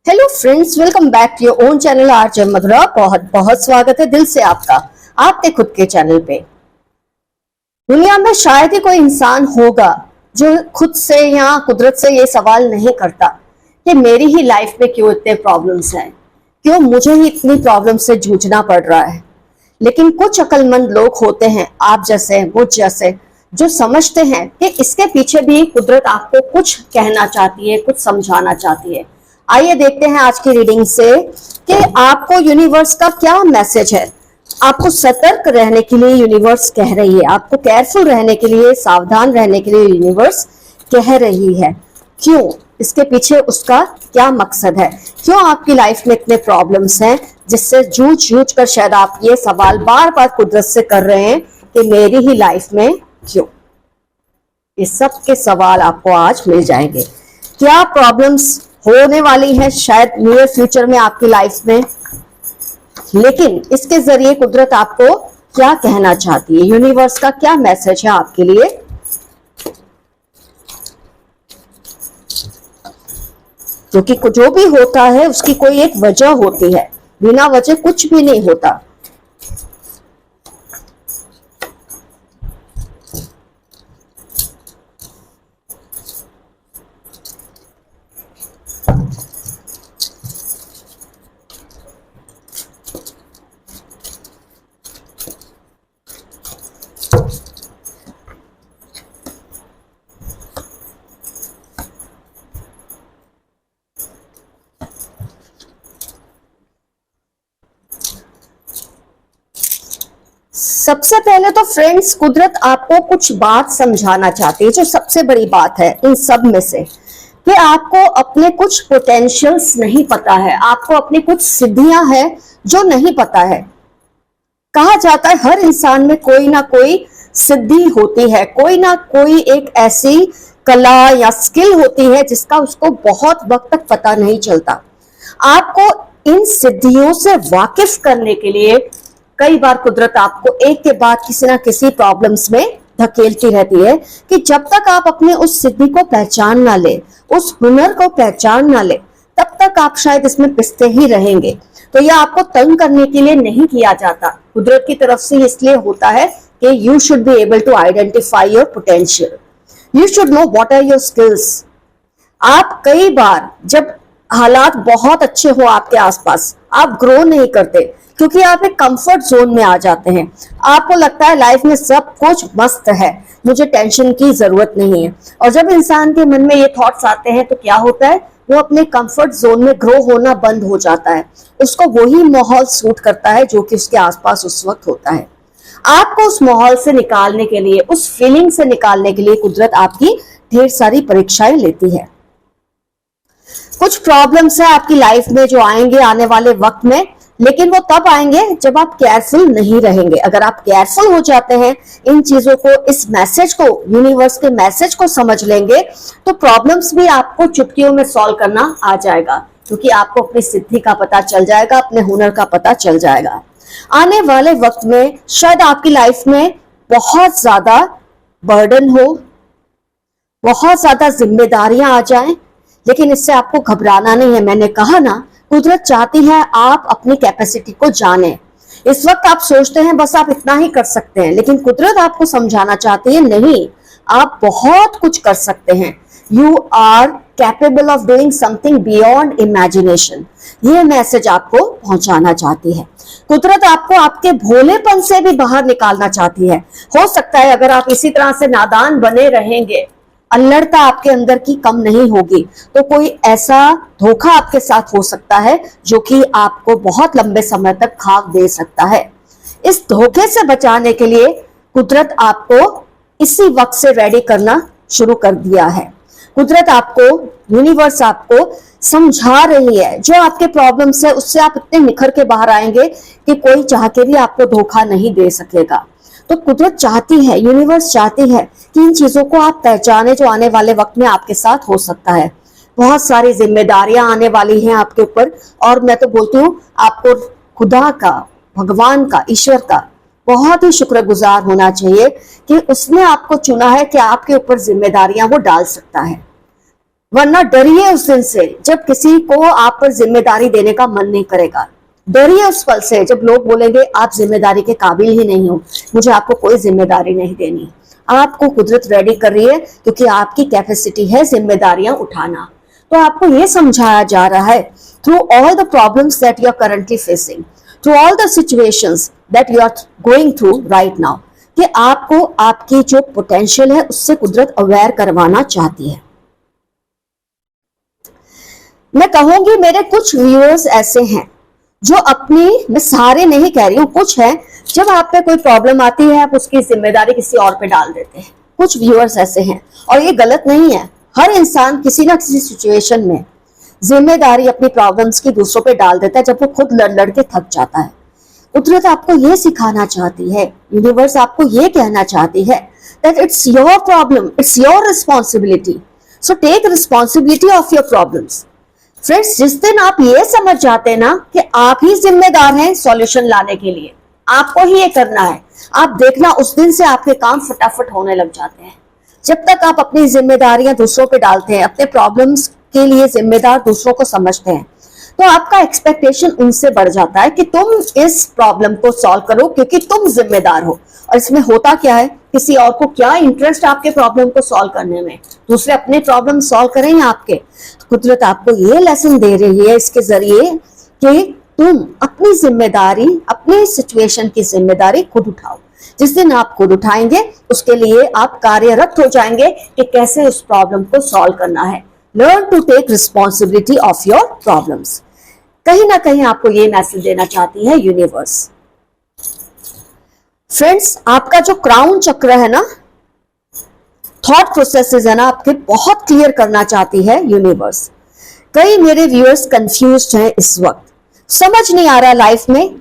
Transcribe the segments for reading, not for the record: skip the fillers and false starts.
Hello friends, welcome back to your own channel RJ Madhura. बहुत बहुत स्वागत है दिल से आपका आपके खुद के चैनल पे। दुनिया में शायद ही कोई इंसान होगा जो खुद से या कुदरत से ये सवाल नहीं करता कि मेरी ही लाइफ में क्यों इतने प्रॉब्लम्स हैं, क्यों मुझे ही इतनी प्रॉब्लम से जूझना पड़ रहा है। लेकिन कुछ अक्लमंद लोग होते हैं, आप जैसे मुझ जैसे, जो समझते हैं कि इसके पीछे भी कुदरत आपको कुछ कहना चाहती है, कुछ समझाना चाहती है। आइए देखते हैं आज की रीडिंग से कि आपको यूनिवर्स का क्या मैसेज है। आपको सतर्क रहने के लिए यूनिवर्स कह रही है, आपको केयरफुल रहने के लिए, सावधान रहने के लिए यूनिवर्स कह रही है। क्यों? इसके पीछे उसका क्या मकसद है? क्यों आपकी लाइफ में इतने प्रॉब्लम्स हैं जिससे जूझ जूझ कर शायद आप ये सवाल बार बार कुदरत से कर रहे हैं कि मेरी ही लाइफ में क्यों? ये सब के सवाल आपको आज मिल जाएंगे। क्या प्रॉब्लम्स होने वाली है शायद नियर फ्यूचर में आपकी लाइफ में, लेकिन इसके जरिए कुदरत आपको क्या कहना चाहती है, यूनिवर्स का क्या मैसेज है आपके लिए। क्योंकि जो भी होता है उसकी कोई एक वजह होती है, बिना वजह कुछ भी नहीं होता। सबसे पहले तो फ्रेंड्स, कुदरत आपको कुछ बात समझाना चाहती है, जो सबसे बड़ी बात है इन सब में से, कि आपको अपने कुछ पोटेंशियल्स नहीं पता है, आपको अपनी कुछ सिद्धियां हैं जो नहीं पता है। कहा जाता है हर इंसान में कोई ना कोई सिद्धि होती है, कोई ना कोई एक ऐसी कला या स्किल होती है जिसका उसको बहुत वक्त तक पता नहीं चलता। आपको इन सिद्धियों से वाकिफ करने के लिए कई बार कुदरत आपको एक के बाद किसी ना किसी प्रॉब्लम्स में धकेलती रहती है कि जब तक आप अपने उस सिद्धि को पहचान ना ले, उस हुनर को पहचान ना ले, तब तक आप शायद इसमें पिसते ही रहेंगे। तो यह आपको तंग करने के लिए नहीं किया जाता, कुदरत की तरफ से इसलिए होता है कि you should be able to identify your potential, you should know what are your skills. आप कई बार जब हालात बहुत अच्छे हो आपके आसपास, आप ग्रो नहीं करते क्योंकि आप एक कंफर्ट जोन में आ जाते हैं। आपको लगता है लाइफ में सब कुछ मस्त है, मुझे टेंशन की जरूरत नहीं है। और जब इंसान के मन में ये थॉट्स आते हैं तो क्या होता है, वो अपने कंफर्ट जोन में ग्रो होना बंद हो जाता है। उसको वही माहौल सूट करता है जो कि उसके आसपास उस वक्त होता है। आपको उस माहौल से निकालने के लिए, उस फीलिंग से निकालने के लिए कुदरत आपकी ढेर सारी परीक्षाएं लेती है। कुछ प्रॉब्लम्स है आपकी लाइफ में जो आएंगे आने वाले वक्त में, लेकिन वो तब आएंगे जब आप केयरफुल नहीं रहेंगे। अगर आप केयरफुल हो जाते हैं, इन चीजों को, इस मैसेज को, यूनिवर्स के मैसेज को समझ लेंगे, तो प्रॉब्लम्स भी आपको चुटकियों में सॉल्व करना आ जाएगा, क्योंकि आपको अपनी सिद्धि का पता चल जाएगा, अपने हुनर का पता चल जाएगा। आने वाले वक्त में शायद आपकी लाइफ में बहुत ज्यादा बर्डन हो, बहुत ज्यादा जिम्मेदारियां आ जाएं, लेकिन इससे आपको घबराना नहीं है। मैंने कहा ना, कुदरत चाहती है आप अपनी कैपेसिटी को जानें। इस वक्त आप सोचते हैं बस आप इतना ही कर सकते हैं, लेकिन कुदरत आपको समझाना चाहती है नहीं, आप बहुत कुछ कर सकते हैं। You are capable of doing something beyond imagination. ये मैसेज आपको पहुंचाना चाहती है। कुदरत आपको आपके भोलेपन से भी बाहर निकालना चाहती है। हो सकता है अगर आप इसी तरह से नादान बने रहेंगे, अल्लड़ता आपके अंदर की कम नहीं होगी, तो कोई ऐसा धोखा आपके साथ हो सकता है जो कि आपको बहुत लंबे समय तक खाक दे सकता है। इस धोखे से बचाने के लिए कुदरत आपको इसी वक्त से रेडी करना शुरू कर दिया है। कुदरत आपको, यूनिवर्स आपको समझा रही है जो आपके प्रॉब्लम्स है उससे आप इतने निखर के बाहर आएंगे कि कोई चाह के भी आपको धोखा नहीं दे सकेगा। तो कुदरत चाहती है, यूनिवर्स चाहती है कि इन चीजों को आप पहचाने जो आने वाले वक्त में आपके साथ हो सकता है। बहुत सारी जिम्मेदारियां आने वाली हैं आपके ऊपर, और मैं तो बोलती हूँ आपको खुदा का, भगवान का, ईश्वर का बहुत ही शुक्रगुजार होना चाहिए कि उसने आपको चुना है कि आपके ऊपर जिम्मेदारियां वो डाल सकता है। वरना डरिए उस दिन से जब किसी को आप पर जिम्मेदारी देने का मन नहीं करेगा। डरिए उस पल से जब लोग बोलेंगे आप जिम्मेदारी के काबिल ही नहीं हो, मुझे आपको कोई जिम्मेदारी नहीं देनी। आपको कुदरत रेडी कर रही है क्योंकि आपकी कैपेसिटी है जिम्मेदारियां उठाना। तो आपको ये समझाया जा रहा है through all the problems that you are currently facing, through all the situations that you are going through right now, कि आपको आपकी जो पोटेंशियल है उससे कुदरत अवेयर करवाना चाहती है। मैं कहूंगी मेरे कुछ व्यूअर्स ऐसे हैं जो अपनी, मैं सारे नहीं कह रही हूं, कुछ है, जब आप पे कोई प्रॉब्लम आती है आप उसकी जिम्मेदारी किसी और पे डाल देते हैं। कुछ व्यूअर्स ऐसे हैं और ये गलत नहीं है। हर इंसान किसी ना किसी सिचुएशन में जिम्मेदारी अपनी प्रॉब्लम्स की दूसरों पे डाल देता है जब वो खुद लड़ लड़ के थक जाता है। कुदरत आपको ये सिखाना चाहती है, यूनिवर्स आपको ये कहना चाहती है that it's your problem, it's your responsibility, so take responsibility of your problems. Friends, जिस दिन आप ये समझ जाते हैं ना कि आप ही जिम्मेदार हैं सॉल्यूशन लाने के लिए, आपको ही ये करना है, आप देखना उस दिन से आपके काम फटाफट होने लग जाते हैं। जब तक आप अपनी जिम्मेदारियां दूसरों पे डालते हैं, अपने प्रॉब्लम्स के लिए जिम्मेदार दूसरों को समझते हैं, तो आपका एक्सपेक्टेशन उनसे बढ़ जाता है कि तुम इस प्रॉब्लम को सॉल्व करो क्योंकि तुम जिम्मेदार हो। और इसमें होता क्या है, किसी और को क्या इंटरेस्ट आपके प्रॉब्लम को सॉल्व करने में, दूसरे अपने प्रॉब्लम सॉल्व करें या आपके। तो कुदरत आपको ये लेसन दे रही है इसके जरिए कि तुम अपनी जिम्मेदारी, अपनी सिचुएशन की जिम्मेदारी खुद उठाओ। जिस दिन आप खुद उठाएंगे उसके लिए आप कार्यरत हो जाएंगे कि कैसे उस प्रॉब्लम को सॉल्व करना है। Learn to take responsibility of your problems. कहीं ना कहीं आपको ये मैसेज देना चाहती है यूनिवर्स। फ्रेंड्स, आपका जो क्राउन चक्र है ना, थॉट प्रोसेसेस है ना आपके, बहुत क्लियर करना चाहती है यूनिवर्स। कई मेरे व्यूअर्स कंफ्यूज्ड हैं इस वक्त, समझ नहीं आ रहा लाइफ में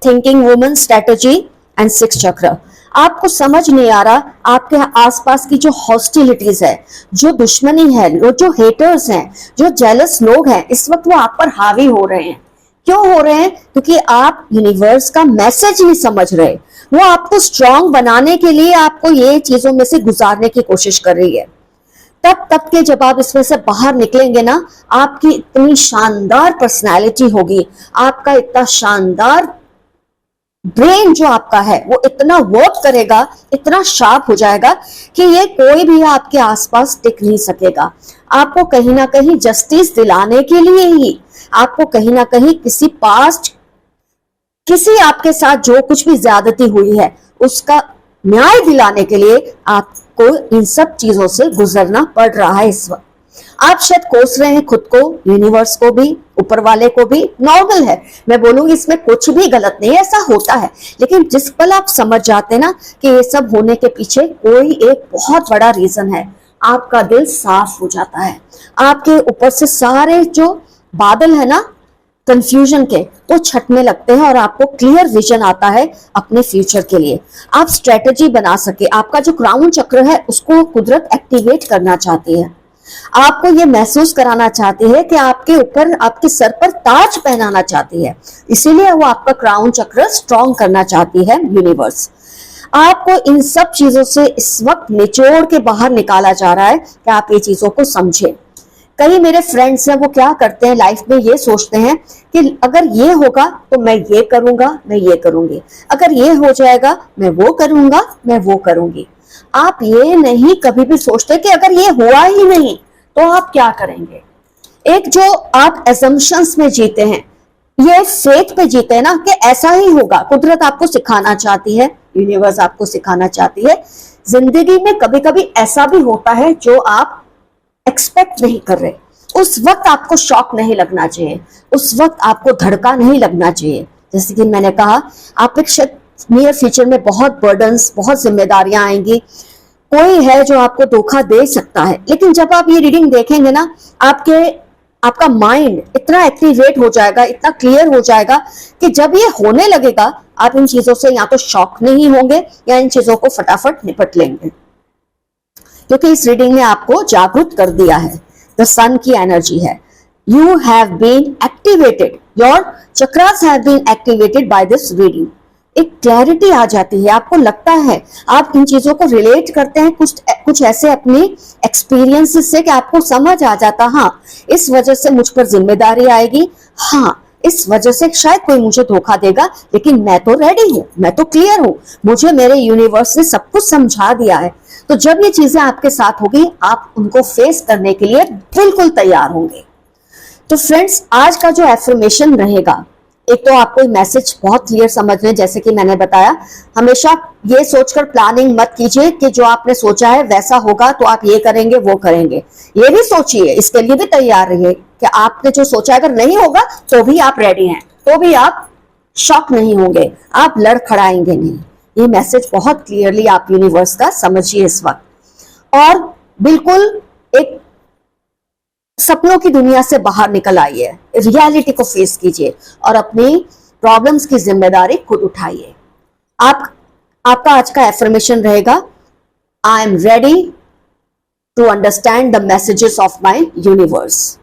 thinking woman strategy and six चक्र। आपको समझ नहीं आ रहा आपके आसपास की जो हॉस्टिलिटीज है, जो दुश्मनी है, जो हेटर्स हैं, जो जेलस लोग हैं, इस वक्त वो आप पर हावी हो रहे हैं। क्यों हो रहे हैं? क्योंकि आप यूनिवर्स का मैसेज नहीं समझ रहे। वो आपको स्ट्रांग बनाने के लिए आपको ये चीजों में से गुजारने की कोशिश कर रही है। तब के जब आप इसमें से बाहर निकलेंगे ना, आपकी इतनी शानदार पर्सनैलिटी होगी, आपका इतना शानदार ब्रेन जो आपका है वो इतना वर्क करेगा, इतना शार्प हो जाएगा कि ये कोई भी आपके आसपास टिक नहीं सकेगा। आपको कहीं ना कहीं जस्टिस दिलाने के लिए ही, आपको कहीं ना कहीं किसी पास्ट, किसी आपके साथ जो कुछ भी ज्यादती हुई है उसका न्याय दिलाने के लिए आपको इन सब चीजों से गुजरना पड़ रहा है इस वक्त। आप शायद कोस रहे हैं खुद को, यूनिवर्स को भी, ऊपर वाले को भी। नॉर्मल है, मैं बोलूंगी इसमें कुछ भी गलत नहीं है, ऐसा होता है। लेकिन जिस पल आप समझ जाते हैं ना कि ये सब होने के पीछे कोई एक बहुत बड़ा रीजन है, आपका दिल साफ हो जाता है। आपके ऊपर से सारे जो बादल है ना कंफ्यूजन के, वो छटने लगते हैं और आपको क्लियर विजन आता है अपने फ्यूचर के लिए। आप स्ट्रेटेजी बना सके। आपका जो क्राउन चक्र है उसको कुदरत एक्टिवेट करना चाहती है, आपको ये महसूस कराना चाहती है कि आपके ऊपर, आपके सर पर ताज पहनाना चाहती है। इसीलिए वो आपका क्राउन चक्र स्ट्रॉन्ग करना चाहती है यूनिवर्स। आपको इन सब चीजों से इस वक्त निचोड़ के बाहर निकाला जा रहा है कि आप ये चीजों को समझें। कई मेरे फ्रेंड्स हैं, वो क्या करते हैं लाइफ में, ये सोचते हैं कि अगर ये होगा तो मैं ये करूंगा, मैं ये करूंगी, अगर ये हो जाएगा मैं वो करूंगा, मैं वो करूंगी। आप ये नहीं कभी भी सोचते कि अगर ये हुआ ही नहीं तो आप क्या करेंगे। एक जो आप एजम्पशंस में जीते हैं, ये फेथ पे जीते हैं ना कि ऐसा ही होगा। कुदरत आपको सिखाना चाहती है, यूनिवर्स आपको सिखाना चाहती है, जिंदगी में कभी कभी ऐसा भी होता है जो आप एक्सपेक्ट नहीं कर रहे। उस वक्त आपको शॉक नहीं लगना चाहिए, उस वक्त आपको धड़का नहीं लगना चाहिए। जैसे कि मैंने कहा, आप एक नियर फ्यूचर में बहुत बर्डन्स, बहुत जिम्मेदारियां आएंगी, कोई है जो आपको धोखा दे सकता है। लेकिन जब आप ये रीडिंग देखेंगे ना, आपका माइंड इतना एक्टिवेट हो जाएगा, इतना क्लियर हो जाएगा कि जब ये होने लगेगा आप इन चीजों से या तो शॉक नहीं होंगे या इन चीजों को फटाफट निपट लेंगे, क्योंकि इस रीडिंग ने आपको जागरूक कर दिया है। द सन की एनर्जी है, you have been activated, your chakras have been activated by this reading. एक क्लैरिटी आ जाती है, आपको लगता है, आप इन चीजों को रिलेट करते हैं कुछ ऐसे अपने एक्सपीरियंसेस से कि आपको समझ आ जाता, हाँ इस वजह से मुझ पर जिम्मेदारी आएगी, हाँ इस वजह से शायद कोई मुझे धोखा देगा, लेकिन मैं तो रेडी हूं, मैं तो क्लियर हूं, मुझे मेरे यूनिवर्स ने सब कुछ समझा दिया है। तो जब ये चीजें आपके साथ होगी, आप उनको फेस करने के लिए बिल्कुल तैयार होंगे। तो फ्रेंड्स, आज का जो एफर्मेशन रहेगा, एक तो आपको मैसेज बहुत क्लियर समझने, जैसे कि मैंने बताया, हमेशा ये सोचकर प्लानिंग मत कीजिए कि जो आपने सोचा है वैसा होगा तो आप ये करेंगे वो करेंगे। ये भी सोचिए, इसके लिए भी तैयार रहिए कि आपने जो सोचा अगर नहीं होगा तो भी आप रेडी हैं, तो भी आप शॉक नहीं होंगे, आप लड़खड़ाएंगे नहीं। ये मैसेज बहुत क्लियरली आप यूनिवर्स का समझिए इस वक्त, और बिल्कुल एक सपनों की दुनिया से बाहर निकल आइए, रियलिटी को फेस कीजिए और अपनी प्रॉब्लम्स की जिम्मेदारी खुद उठाइए। आपका आज का एफर्मेशन रहेगा, I am ready to understand the messages of my universe,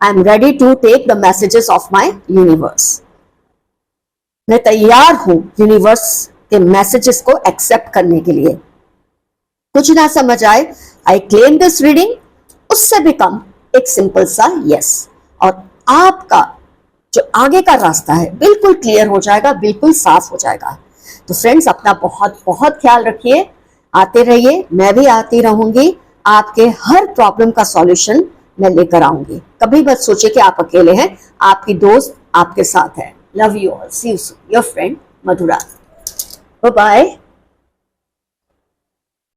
I am ready to take the messages of my universe. मैं तैयार हूं यूनिवर्स के मैसेजेस को एक्सेप्ट करने के लिए। कुछ ना समझ आए, आई क्लेम दिस रीडिंग, उससे भी कम एक सिंपल सा यस, और आपका जो आगे का रास्ता है बिल्कुल क्लियर हो जाएगा, बिल्कुल साफ हो जाएगा। तो फ्रेंड्स, अपना बहुत बहुत ख्याल रखिए, आते रहिए, मैं भी आती रहूंगी, आपके हर प्रॉब्लम का सॉल्यूशन मैं लेकर आऊंगी। कभी मत सोचिए कि आप अकेले हैं, आपकी दोस्त आपके साथ है। Love you all, see you soon, your friend Madhura. Bye bye.